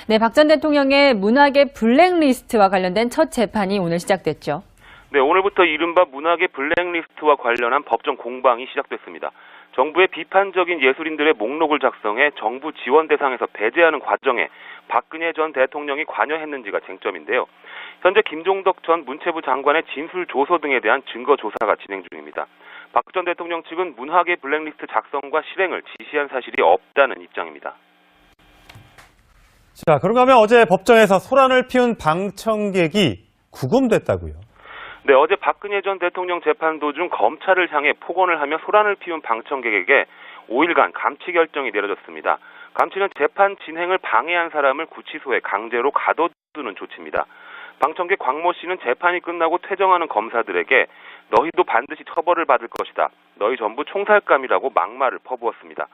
네, 박 전 대통령의 문학의 블랙리스트와 관련된 첫 재판이 오늘 시작됐죠. 네, 오늘부터 이른바 문학의 블랙리스트와 관련한 법정 공방이 시작됐습니다. 정부의 비판적인 예술인들의 목록을 작성해 정부 지원 대상에서 배제하는 과정에 박근혜 전 대통령이 관여했는지가 쟁점인데요. 현재 김종덕 전 문체부 장관의 진술 조서 등에 대한 증거 조사가 진행 중입니다. 박 전 대통령 측은 문학의 블랙리스트 작성과 실행을 지시한 사실이 없다는 입장입니다. 자, 그런가 하면 어제 법정에서 소란을 피운 방청객이 구금됐다고요? 네, 어제 박근혜 전 대통령 재판 도중 검찰을 향해 폭언을 하며 소란을 피운 방청객에게 5일간 감치 결정이 내려졌습니다. 감치는 재판 진행을 방해한 사람을 구치소에 강제로 가둬두는 조치입니다. 방청객 광모 씨는 재판이 끝나고 퇴정하는 검사들에게 너희도 반드시 처벌을 받을 것이다. 너희 전부 총살감이라고 막말을 퍼부었습니다.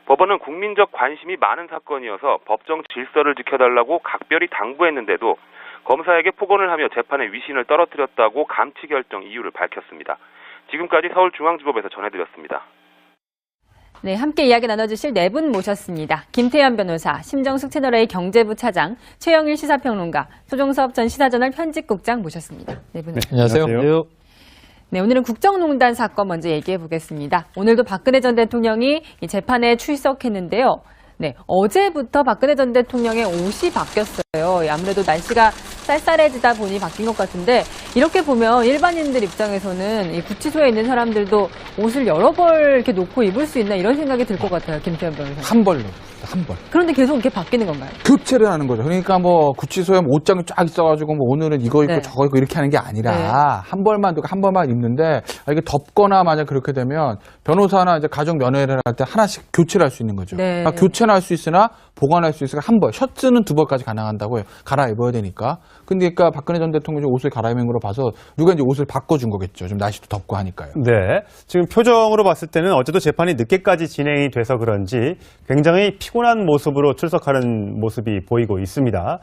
법원은 국민적 관심이 많은 사건이어서 법정 질서를 지켜달라고 각별히 당부했는데도 검사에게 폭언을 하며 재판의 위신을 떨어뜨렸다고 감치 결정 이유를 밝혔습니다. 지금까지 서울중앙지법에서 전해드렸습니다. 네, 함께 이야기 나눠주실 네 분 모셨습니다. 김태현 변호사, 심정숙 채널A 경제부 차장, 최영일 시사평론가, 소종섭 전 시사저널 편집국장 모셨습니다. 네 분. 네, 안녕하세요. 네, 오늘은 국정농단 사건 먼저 얘기해 보겠습니다. 오늘도 박근혜 전 대통령이 이 재판에 출석했는데요. 네, 어제부터 박근혜 전 대통령의 옷이 바뀌었어요. 아무래도 날씨가 쌀쌀해지다 보니 바뀐 것 같은데 이렇게 보면 일반인들 입장에서는 이 구치소에 있는 사람들도 옷을 여러 벌 이렇게 놓고 입을 수 있나 이런 생각이 들 것 같아요. 김태현 변호사. 한 벌로, 한 벌. 그런데 계속 이렇게 바뀌는 건가요? 교체를 하는 거죠. 그러니까 뭐 구치소에 옷장이 쫙 있어가지고 뭐 오늘은 이거 입고 네. 저거 입고 이렇게 하는 게 아니라 네. 한 벌만 두고 한 벌만 입는데 이게 덥거나 만약 그렇게 되면 변호사나 이제 가족 면회를 할 때 하나씩 교체를 할 수 있는 거죠. 네. 그러니까 교체는 할 수 있으나 보관할 수 있으니까 한 벌, 셔츠는 두 벌까지 가능한다고요. 갈아입어야 되니까. 근데 그러니까 박근혜 전 대통령이 옷을 갈아입은 걸로 봐서 누가 이제 옷을 바꿔준 거겠죠. 좀 날씨도 덥고 하니까요. 네. 지금 표정으로 봤을 때는 어제도 재판이 늦게까지 진행이 돼서 그런지 굉장히 피곤한 모습으로 출석하는 모습이 보이고 있습니다.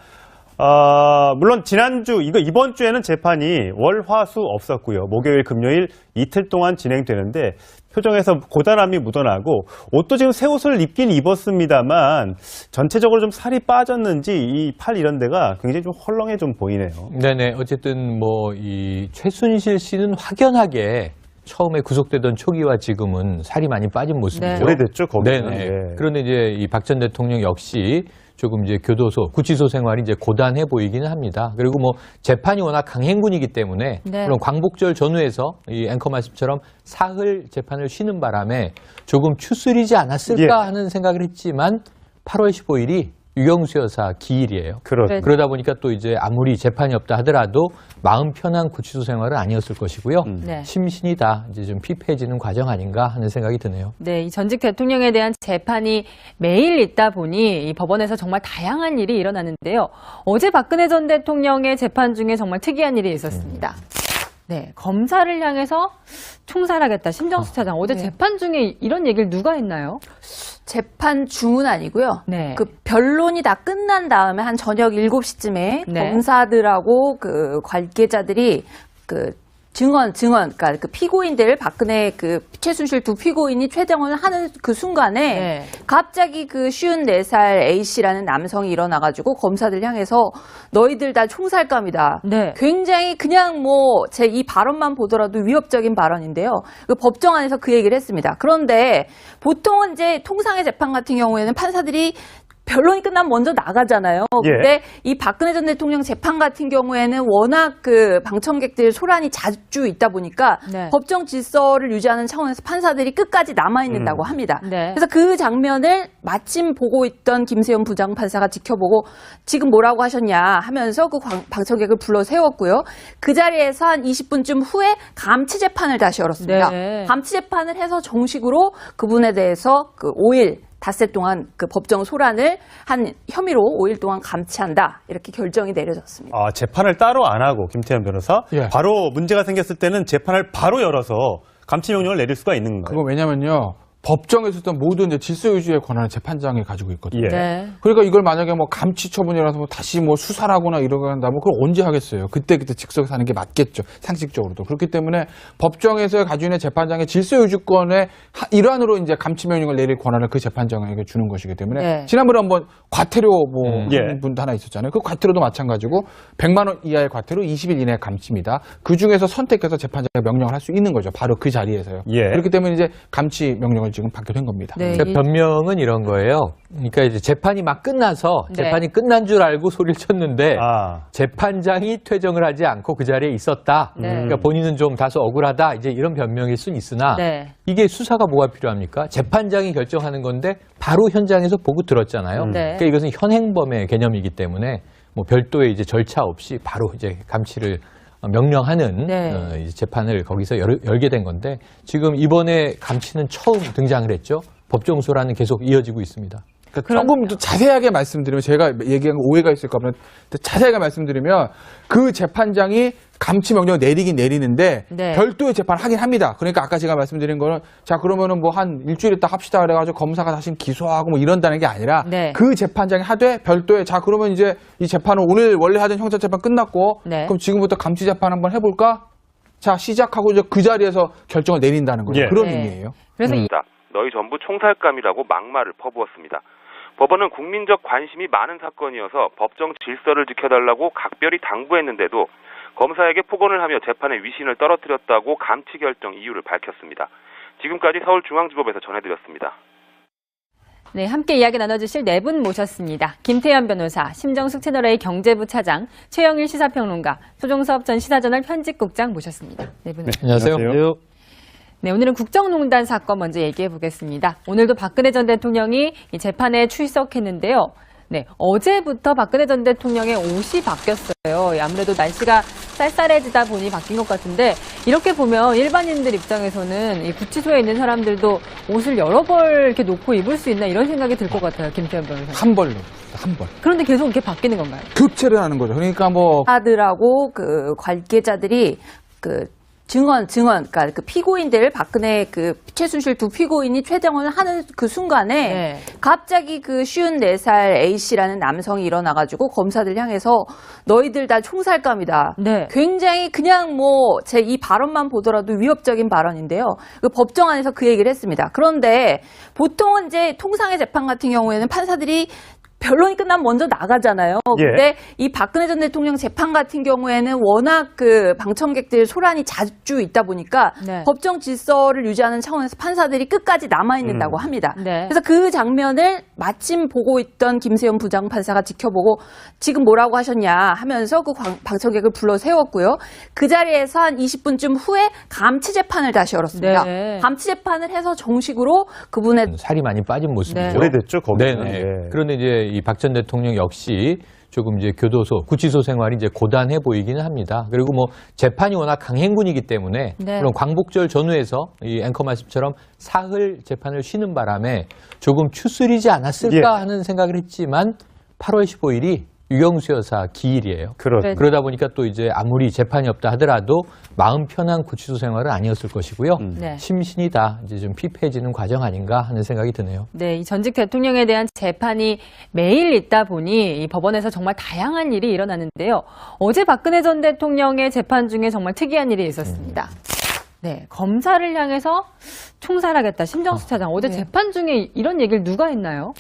물론 지난주, 이번 주에는 재판이 월, 화, 수 없었고요. 목요일, 금요일 이틀 동안 진행되는데 표정에서 고단함이 묻어나고 옷도 지금 새 옷을 입긴 입었습니다만 전체적으로 좀 살이 빠졌는지 이 팔 이런 데가 굉장히 좀 헐렁해 좀 보이네요. 네네. 어쨌든 뭐 이 최순실 씨는 확연하게 처음에 구속되던 초기와 지금은 살이 많이 빠진 모습이죠. 네. 오래됐죠, 거기는. 네네. 네. 그런데 이제 이 박 전 대통령 역시 조금 이제 교도소, 구치소 생활이 이제 고단해 보이기는 합니다. 그리고 뭐 재판이 워낙 강행군이기 때문에 네. 물론 광복절 전후에서 이 앵커 말씀처럼 사흘 재판을 쉬는 바람에 조금 추스리지 않았을까 하는 생각을 했지만 8월 15일이 유경수 여사 기일이에요. 그렇죠. 그러다 보니까 또 이제 아무리 재판이 없다 하더라도 마음 편한 구치소 생활은 아니었을 것이고요. 네. 심신이 다 이제 좀 피폐해지는 과정 아닌가 하는 생각이 드네요. 네, 이 전직 대통령에 대한 재판이 매일 있다 보니 이 법원에서 정말 다양한 일이 일어나는데요. 어제 박근혜 전 대통령의 재판 중에 정말 특이한 일이 있었습니다. 네, 검사를 향해서 총살하겠다. 심정수 차장. 어제 네. 재판 중에 이런 얘기를 누가 했나요? 재판 중은 아니고요. 네. 그 변론이 다 끝난 다음에 한 저녁 7시쯤에 네. 검사들하고 그 관계자들이 그 그러니까 그 피고인들 박근혜 그 최순실 두 피고인이 최정원을 하는 그 순간에 네. 갑자기 그 54살 A 씨라는 남성이 일어나가지고 검사들 향해서 너희들 다 총살감이다. 네. 굉장히 그냥 뭐 제 이 발언만 보더라도 위협적인 발언인데요. 그 법정 안에서 그 얘기를 했습니다. 그런데 보통은 이제 통상의 재판 같은 경우에는 판사들이 변론이 끝나면 먼저 나가잖아요. 예. 근데 이 박근혜 전 대통령 재판 같은 경우에는 워낙 그 방청객들 소란이 자주 있다 보니까 네. 법정 질서를 유지하는 차원에서 판사들이 끝까지 남아있는다고 합니다. 네. 그래서 그 장면을 마침 보고 있던 김세현 부장판사가 지켜보고 지금 뭐라고 하셨냐 하면서 그 방청객을 불러 세웠고요. 그 자리에서 한 20분쯤 후에 감치 재판을 다시 열었습니다. 네. 감치 재판을 해서 정식으로 그분에 대해서 그 5일 닷새 동안 그 법정 소란을 한 혐의로 5일 동안 감치한다. 이렇게 결정이 내려졌습니다. 재판을 따로 안 하고 김태현 변호사 예. 바로 문제가 생겼을 때는 재판을 바로 열어서 감치 명령을 내릴 수가 있는 건가요? 그거 왜냐면요. 법정에서 있던 모든 이제 질서 유지의 권한을 재판장이 가지고 있거든요. 예. 네. 그러니까 이걸 만약에 뭐 감치 처분이라서 뭐 다시 뭐 수사를 하거나 이러고 한다면 그걸 언제 하겠어요? 그때 즉석에서 하는 게 맞겠죠. 상식적으로도. 그렇기 때문에 법정에서 가지고 있는 재판장의 질서 유지권의 일환으로 이제 감치 명령을 내릴 권한을 그 재판장에게 주는 것이기 때문에 네. 지난번에 한번 과태료 뭐 예. 한 분도 하나 있었잖아요. 그 과태료도 마찬가지고 100만 원 이하의 과태료 20일 이내 감치입니다. 그 중에서 선택해서 재판장이 명령을 할 수 있는 거죠. 바로 그 자리에서요. 예. 그렇기 때문에 이제 감치 명령을 지금 받게 된 겁니다. 네. 제 변명은 이런 거예요. 그러니까 이제 재판이 막 끝나서 네. 재판이 끝난 줄 알고 소리를 쳤는데 아. 재판장이 퇴정을 하지 않고 그 자리에 있었다. 네. 그러니까 본인은 좀 다소 억울하다. 이제 이런 변명일 수는 있으나 네. 이게 수사가 뭐가 필요합니까? 재판장이 결정하는 건데 바로 현장에서 보고 들었잖아요. 네. 그러니까 이것은 현행범의 개념이기 때문에 뭐 별도의 이제 절차 없이 바로 이제 감치를 명령하는 네. 이제 재판을 거기서 열게 된 건데 지금 이번에 감치는 처음 등장을 했죠. 법정 소란은 계속 이어지고 있습니다. 그러니까 조금 더 자세하게 말씀드리면 제가 얘기한 거 오해가 있을까 봐 자세하게 말씀드리면 그 재판장이 감치 명령을 내리긴 내리는데 네. 별도의 재판을 하긴 합니다. 그러니까 아까 제가 말씀드린 거는 자 그러면은 뭐 한 일주일 있다 합시다 그래가지고 검사가 다시 기소하고 뭐 이런다는 게 아니라 네. 그 재판장이 하되 별도의 자 그러면 이제 이 재판은 오늘 원래 하던 형사재판 끝났고 네. 그럼 지금부터 감치 재판 한번 해볼까? 자 시작하고 이제 그 자리에서 결정을 내린다는 거죠. 예. 그런 네. 의미예요. 그래서 이- 너희 전부 총살감이라고 막말을 퍼부었습니다. 법원은 국민적 관심이 많은 사건이어서 법정 질서를 지켜달라고 각별히 당부했는데도 검사에게 폭언을 하며 재판의 위신을 떨어뜨렸다고 감치 결정 이유를 밝혔습니다. 지금까지 서울중앙지법에서 전해드렸습니다. 네, 함께 이야기 나눠주실 네 분 모셨습니다. 김태현 변호사, 심정숙 채널A 경제부 차장, 최영일 시사평론가, 소종섭 전 시사저널 편집국장 모셨습니다. 네 분. 안녕하세요. 네, 오늘은 국정농단 사건 먼저 얘기해 보겠습니다. 오늘도 박근혜 전 대통령이 이 재판에 출석했는데요. 네, 어제부터 박근혜 전 대통령의 옷이 바뀌었어요. 아무래도 날씨가 쌀쌀해지다 보니 바뀐 것 같은데 이렇게 보면 일반인들 입장에서는 이 구치소에 있는 사람들도 옷을 여러 벌 이렇게 놓고 입을 수 있나 이런 생각이 들 것 같아요. 김태현 변호사. 한 벌로 한 벌. 그런데 계속 이렇게 바뀌는 건가요? 교체를 하는 거죠. 그러니까 뭐 하들하고 그 관계자들이 그 증언, 그러니까 그 피고인들 박근혜 그 최순실 두 피고인이 최정원을 하는 그 순간에 네. 갑자기 그 54살 A 씨라는 남성이 일어나가지고 검사들 향해서 너희들 다 총살감이다. 네. 굉장히 그냥 뭐 제 이 발언만 보더라도 위협적인 발언인데요. 그 법정 안에서 그 얘기를 했습니다. 그런데 보통은 이제 통상의 재판 같은 경우에는 판사들이 변론이 끝나면 먼저 나가잖아요. 예. 근데 이 박근혜 전 대통령 재판 같은 경우에는 워낙 그 방청객들 소란이 자주 있다 보니까 네. 법정 질서를 유지하는 차원에서 판사들이 끝까지 남아있는다고 합니다. 네. 그래서 그 장면을 마침 보고 있던 김세현 부장판사가 지켜보고 지금 뭐라고 하셨냐 하면서 그 방청객을 불러 세웠고요. 그 자리에서 한 20분쯤 후에 감치 재판을 다시 열었습니다. 네. 감치 재판을 해서 정식으로 그분의 살이 많이 빠진 모습이죠. 네. 오래됐죠, 거기는. 네네. 예. 그런데 이제 이 박 전 대통령 역시 조금 이제 교도소, 구치소 생활이 이제 고단해 보이기는 합니다. 그리고 뭐 재판이 워낙 강행군이기 때문에 네. 물론 광복절 전후에서 이 앵커 말씀처럼 사흘 재판을 쉬는 바람에 조금 추스리지 않았을까 예. 하는 생각을 했지만 8월 15일이 유경수 여사 기일이에요. 그렇죠. 그러다 보니까 또 이제 아무리 재판이 없다 하더라도 마음 편한 구치소 생활은 아니었을 것이고요. 네. 심신이 다 이제 좀 피폐해지는 과정 아닌가 하는 생각이 드네요. 네, 이 전직 대통령에 대한 재판이 매일 있다 보니 이 법원에서 정말 다양한 일이 일어나는데요. 어제 박근혜 전 대통령의 재판 중에 정말 특이한 일이 있었습니다. 네, 검사를 향해서 총살하겠다. 심정수 차장. 어제 재판 중에 이런 얘기를 누가 했나요?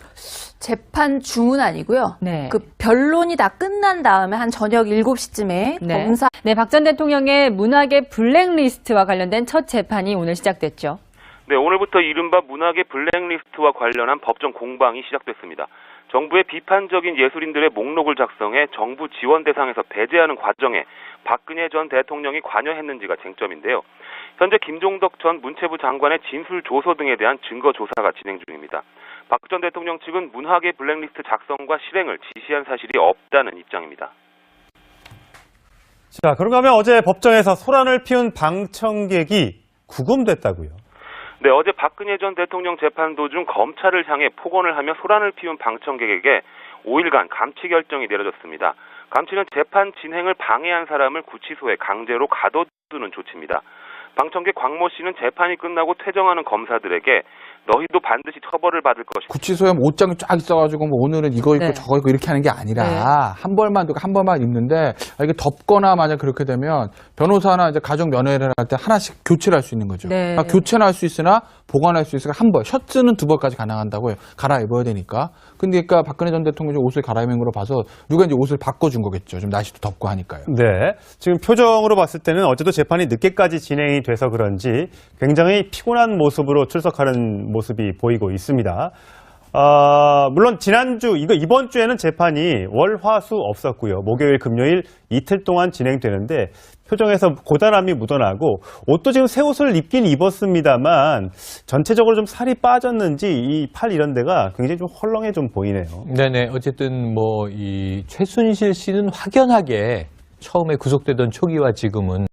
재판 중은 아니고요. 네. 그 변론이 다 끝난 다음에 한 저녁 7시쯤에 네. 검사 네, 박 전 대통령의 문학의 블랙리스트와 관련된 첫 재판이 오늘 시작됐죠. 네, 오늘부터 이른바 문학의 블랙리스트와 관련한 법정 공방이 시작됐습니다. 정부의 비판적인 예술인들의 목록을 작성해 정부 지원 대상에서 배제하는 과정에 박근혜 전 대통령이 관여했는지가 쟁점인데요. 현재 김종덕 전 문체부 장관의 진술 조서 등에 대한 증거 조사가 진행 중입니다. 박 전 대통령 측은 문학의 블랙리스트 작성과 실행을 지시한 사실이 없다는 입장입니다. 자, 그런가 하면 어제 법정에서 소란을 피운 방청객이 구금됐다고요. 네, 어제 박근혜 전 대통령 재판 도중 검찰을 향해 폭언을 하며 소란을 피운 방청객에게 5일간 감치 결정이 내려졌습니다. 감치는 재판 진행을 방해한 사람을 구치소에 강제로 가둬두는 조치입니다. 방청객 광모 씨는 재판이 끝나고 퇴정하는 검사들에게 너희도 반드시 처벌을 받을 것이다. 구치소에 옷장이 쫙 있어가지고 뭐 오늘은 이거 입고 네. 저거 입고 이렇게 하는 게 아니라 네. 한 벌만 입는데 이게 덥거나 만약 그렇게 되면 변호사나 이제 가족 면회를 할 때 하나씩 교체를 할 수 있는 거죠. 네. 그러니까 교체는 할 수 있으나 보관할 수 있으니까 한 벌, 셔츠는 2벌까지 가능한다고요. 갈아입어야 되니까. 근데 그러니까 박근혜 전 대통령이 옷을 갈아입은 걸로 봐서 누가 이제 옷을 바꿔준 거겠죠. 좀 날씨도 덥고 하니까요. 네. 지금 표정으로 봤을 때는 어제도 재판이 늦게까지 진행이 돼서 그런지 굉장히 피곤한 모습으로 출석하는 모습이 보이고 있습니다. 물론 이번 주에는 재판이 월, 화, 수 없었고요. 목요일, 금요일 이틀 동안 진행되는데 표정에서 고단함이 묻어나고 옷도 지금 새 옷을 입긴 입었습니다만 전체적으로 좀 살이 빠졌는지 이 팔 이런 데가 굉장히 좀 헐렁해 좀 보이네요. 네네. 어쨌든 뭐 이 최순실 씨는 확연하게 처음에 구속되던 초기와 지금은